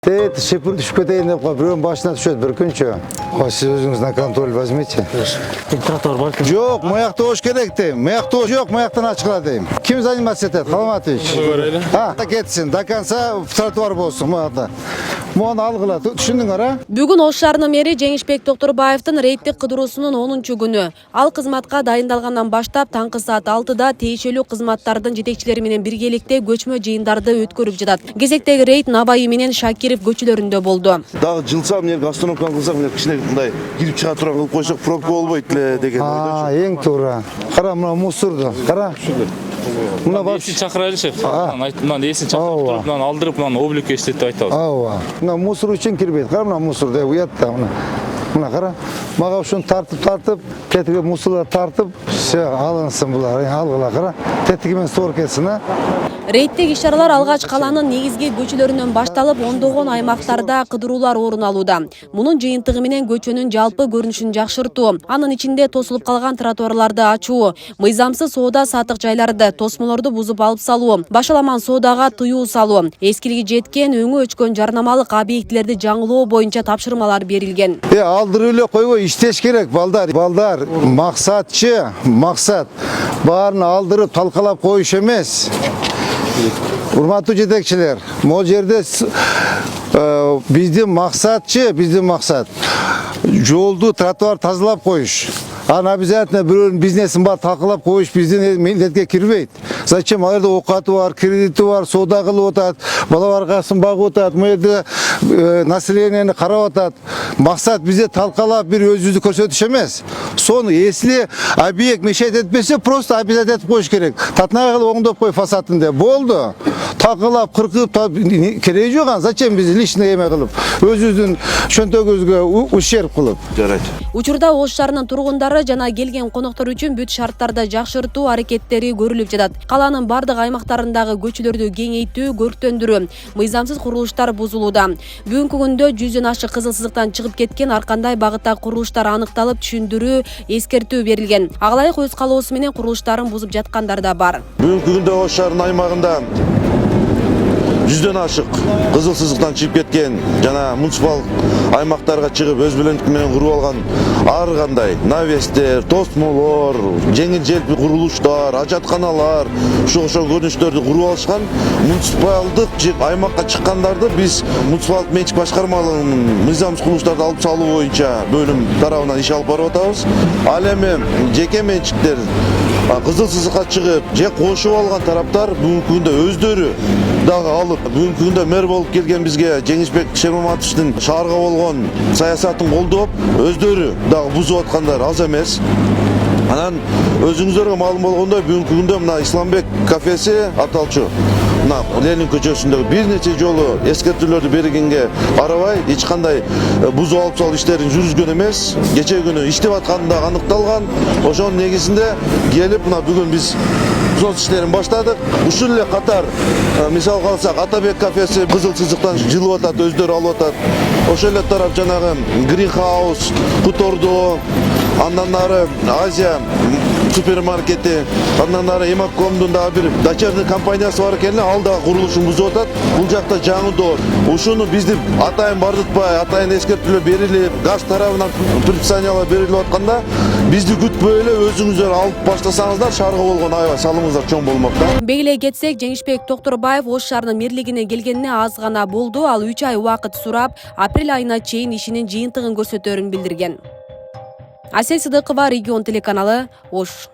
Шипір түшіп кетейін деп қой, біреудің басына түседі бір күнші. Сіз өзіңіз на контроль возьмите. Тротуар бар екен. Жоқ, маяқты ош керек дейм. Маяқты ош жоқ, маяқтан ашқыла дейм. Кім заниматься етеді, Қаламатович? Кетсін, до конца тротуар болсын маяқта. Мұны алғыла, түшіндің ара? Бүгін Ош шаарынын мэри Жеңишбек Токторбаевдын рейдтик кыдыруусунун 10-чу күнү. Ал кызматка дайындалгандан баштап таңкы саат 6-да тиешелүү кызматтардын жетекчилери менен биргеликте көчмө жыйындарды өткөрүп жатат. Кезектеги рейд Набайы менен Шакиров көчөлөрүндө болду. Дагы жылсам, мен остановканы кылсак, мен кичине мындай кирип чыга турган кылып койсок, пробка болбойт эле деген ойдочу. Эң туура. Кара мына мусорду, кара. Мына бар. Эсин чакырайлы шеф. Мына эсин чакырып туруп, мына алдырып, мына облик эстетип деп айтабыз. Ооба. Мына мусор үчүн кирбейт. Кара мына мусор деп уятта мына. Мына кара. Мага ушуну тартып, кетиге мусорлар тартып, все алынсын булар. Алгыла кара. Тетиги менен соор кетсин, а. Рейдтик иш-чаралар алгач калаанын негизги көчөлөрүнөн башталып, ондогон аймактарда кыдыруулар орун алууда. Мунун жыйынтыгы менен көчөнүн жалпы көрүнүшүн жакшыртуу, анын ичинде тосулуп калган тротуарларды ачуу, мыйзамсыз соода сатык жайларды, тосмолорду бузуп алып салуу, башаламан соодага тыюу салуу, эскилиги жеткен, өңү өчкөн жарнамалык объектилерди жаңылоо боюнча тапшырмалар берилген. Алдырып эле койбой иштеш керек, балдар. Балдар, максат. Баарын алдырып талкалап коюш эмес. Урматтуу жетекчилер, могу жерде биздин максат жолду, тротуар тазалап коюш. Аны обязательно бирөөнүн бизнесин бар талкалап коюш биздин милдетке кирбейт. Зачем? Ал жерде оокаты бар, кредити бар, соода кылып атат, бала баргасын багып атат, му жерде населениени карап атат. Максат бизде талкалап бир өзүбүздү көрсөтүш эмес. Сону если объект мешает этпесе, просто обязательно этип коюш керек. Татнага кылып оңдоп кой фасадын деп. Болду. Такылап, кыркып, кереги жок ан. Зачем биз личный эме кылып, өзүбүздүн чөнтөгүбүзгө ущерб кылып? Жарайт. Учурда Ош шаарынын тургундары жана келген коноктор үчүн бүт шарттарды жакшыртуу аракеттери көрүлүп жатат. Калаанын бардык аймактарындагы көчөлөрдү кеңейтүү, көрктөндүрүү, мыйзамсыз курулуштар бузулууда. Бүгүнкү күндө 100дөн ашык кызыл сызыктан чыгып кеткен ар кандай багытта курулуштар аныкталып, түшүндүрүү, эскертүү берилген. Ага ылайык өз калоосу менен курулуштарын бузуп жаткандар да бар. Бүгүнкү күндө Ош шаарынын аймагында 100дөн ашык кызыл сызыктан чыгып кеткен жана муниципал аймактарга чыгып өз биленики менен куруп алган ар кандай навестер, тосмолор, жеңил желпи курулуштар, ажатканалар, ушул көрүнүштөрдү куруп алышкан. Муниципалдык аймакка чыккандарды биз муниципалдык менчик башкармалыгынын мыйзамсыз курулуштарды алып салуу боюнча бөлүм тарабынан иш алып барып атабыз. Ал эми жеке менчиктер кызыл сызыкка чыгып же кошуп алган тараптар бүгүнкү күндө өздөрү дагы алып, бүгүнкү күндө мэр болуп келген бизге Жеңишбек Шермаматовичтин шаарга болгон саясатын колдоп, өздөрү дагы бузуп аткандар аз эмес. Анан өзүңүздөргө маалым болгондой, бүгүнкү күндө мына Исламбек кафеси аталчу мына Ленин көчөсүндөгү бир нече жолу эскертүүлөрдү бергенге карабай эч кандай бузуп алып салуу иштерин жүргүзгөн эмес. Кече күнү иштеп атканы да аныкталган. Ошонун негизинде келип мына бүгүн биз соц иштерин баштадык. Ушул эле катар мисалга алсак Атабек кафеси кызыл сызыктан жылып атат, өздөрү алып атат. Ошол эле тарап жанагы Green House, Хутордо, андан ары Азия супермаркети, андан ары Эмакомдун дагы бир дочерний компаниясы бар экен, ал дагы курулушун бузуп атат. Бул жакта жаңы доор. Ушуну бизди атайын бардытпай, атайын эскертүүлөр берилип, газ тарабынан предписаниялар берилип атканда, бизди күтпөй эле өзүңүздөр алып баштасаңыздар, шаарга болгон аябай салымыңыздар чоң болмок да. Белгилей кетсек, Жеңишбек Токторбаев Ош шаарынын мэрлигине келгенине аз гана болду. Ал 3 ай убакыт сурап, апрель айына чейин ишинин жыйынтыгын көрсөтөрүн билдирген. Асель Сыдыкова, Регион телеканалы, Ош.